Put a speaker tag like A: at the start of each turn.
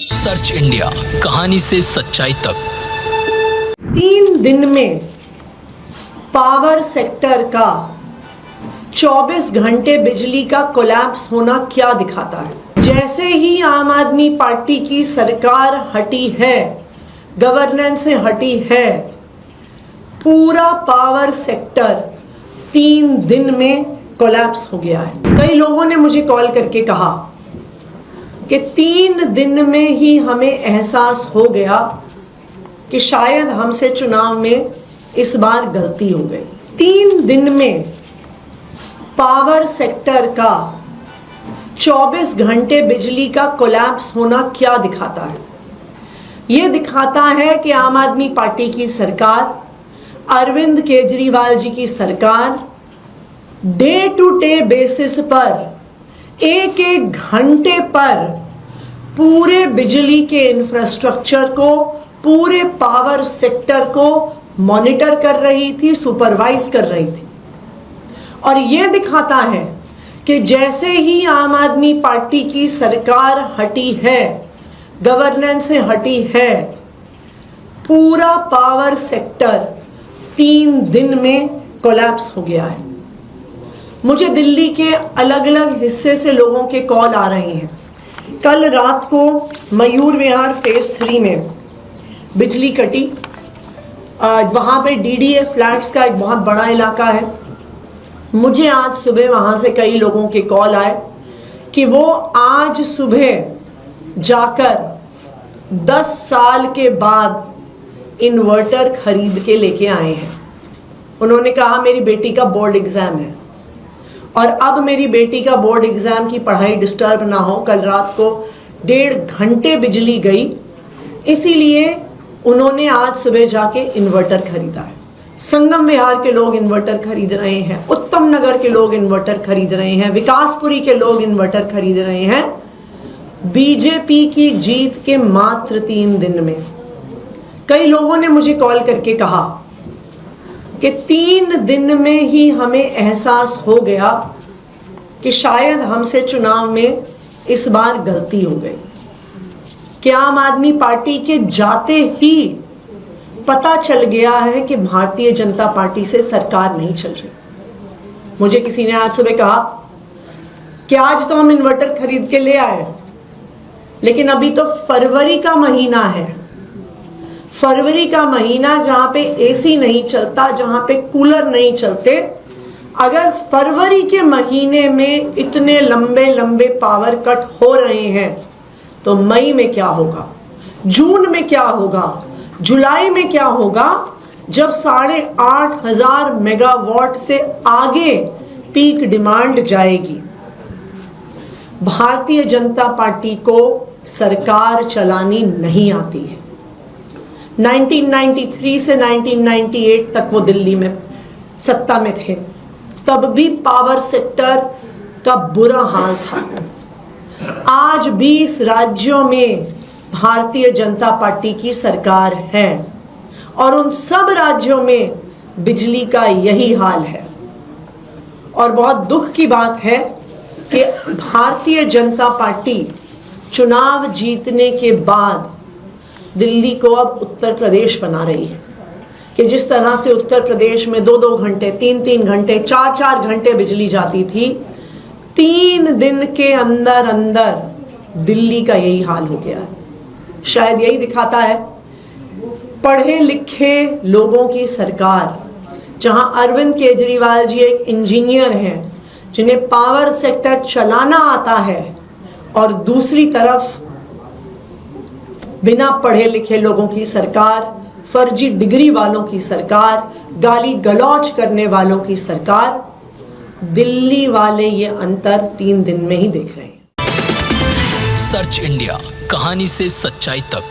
A: Search India, कहानी से सच्चाई तक।
B: 3 दिन में पावर सेक्टर का 24 घंटे बिजली का कोलैप्स होना क्या दिखाता है? जैसे ही आम आदमी पार्टी की सरकार हटी है, गवर्नेंस से हटी है, पूरा पावर सेक्टर 3 दिन में कोलैप्स हो गया है। कई लोगों ने मुझे कॉल करके कहा कि 3 दिन में ही हमें एहसास हो गया कि शायद हमसे चुनाव में इस बार गलती हो गई। 3 दिन में पावर सेक्टर का 24 घंटे बिजली का कोलैप्स होना क्या दिखाता है? ये दिखाता है कि आम आदमी पार्टी की सरकार, अरविंद केजरीवाल जी की सरकार डे टू डे बेसिस पर एक एक घंटे पर पूरे बिजली के इंफ्रास्ट्रक्चर को, पूरे पावर सेक्टर को मॉनिटर कर रही थी, सुपरवाइज कर रही थी। और यह दिखाता है कि जैसे ही आम आदमी पार्टी की सरकार हटी है, गवर्नेंस से हटी है, पूरा पावर सेक्टर 3 दिन में कोलैप्स हो गया है। मुझे दिल्ली के अलग अलग हिस्से से लोगों के कॉल आ रहे हैं। कल रात को मयूर विहार फेज 3 में बिजली कटी। वहाँ पे डीडीए फ्लैट्स का एक बहुत बड़ा इलाका है। मुझे आज सुबह वहाँ से कई लोगों के कॉल आए कि वो आज सुबह जाकर 10 साल के बाद इन्वर्टर खरीद के लेके आए हैं। उन्होंने कहा मेरी बेटी का बोर्ड एग्जाम है और अब मेरी बेटी का बोर्ड एग्जाम की पढ़ाई डिस्टर्ब ना हो। कल रात को 1.5 घंटे बिजली गई, इसीलिए उन्होंने आज सुबह जाके इन्वर्टर खरीदा है। संगम विहार के लोग इन्वर्टर खरीद रहे हैं, उत्तम नगर के लोग इन्वर्टर खरीद रहे हैं, विकासपुरी के लोग इन्वर्टर खरीद रहे हैं। बीजेपी की जीत के मात्र 3 दिन में कई लोगों ने मुझे कॉल करके कहा कि 3 दिन में ही हमें एहसास हो गया कि शायद हमसे चुनाव में इस बार गलती हो गई। कि आम आदमी पार्टी के जाते ही पता चल गया है कि भारतीय जनता पार्टी से सरकार नहीं चल रही। मुझे किसी ने आज सुबह कहा कि आज तो हम इन्वर्टर खरीद के ले आए, लेकिन अभी तो फरवरी का महीना है। फरवरी का महीना जहां पे एसी नहीं चलता, जहां पे कूलर नहीं चलते, अगर फरवरी के महीने में इतने लंबे लंबे पावर कट हो रहे हैं तो मई में क्या होगा, जून में क्या होगा, जुलाई में क्या होगा, जब 8,500 मेगावाट से आगे पीक डिमांड जाएगी। भारतीय जनता पार्टी को सरकार चलानी नहीं आती है। 1993 से 1998 तक वो दिल्ली में सत्ता में थे, तब भी पावर सेक्टर का बुरा हाल था। आज 20 राज्यों में भारतीय जनता पार्टी की सरकार है और उन सब राज्यों में बिजली का यही हाल है। और बहुत दुख की बात है कि भारतीय जनता पार्टी चुनाव जीतने के बाद दिल्ली को अब उत्तर प्रदेश बना रही है कि जिस तरह से उत्तर प्रदेश में 2-2 घंटे, 3-3 घंटे, 4-4 घंटे बिजली जाती थी, 3 दिन के अंदर अंदर दिल्ली का यही हाल हो गया है। शायद यही दिखाता है पढ़े लिखे लोगों की सरकार, जहां अरविंद केजरीवाल जी एक इंजीनियर हैं जिन्हें पावर सेक्टर चलाना आता है, और दूसरी तरफ बिना पढ़े लिखे लोगों की सरकार, फर्जी डिग्री वालों की सरकार, गाली गलौज करने वालों की सरकार। दिल्ली वाले ये अंतर 3 दिन में ही देख रहे हैं।
A: सर्च इंडिया, कहानी से सच्चाई तक।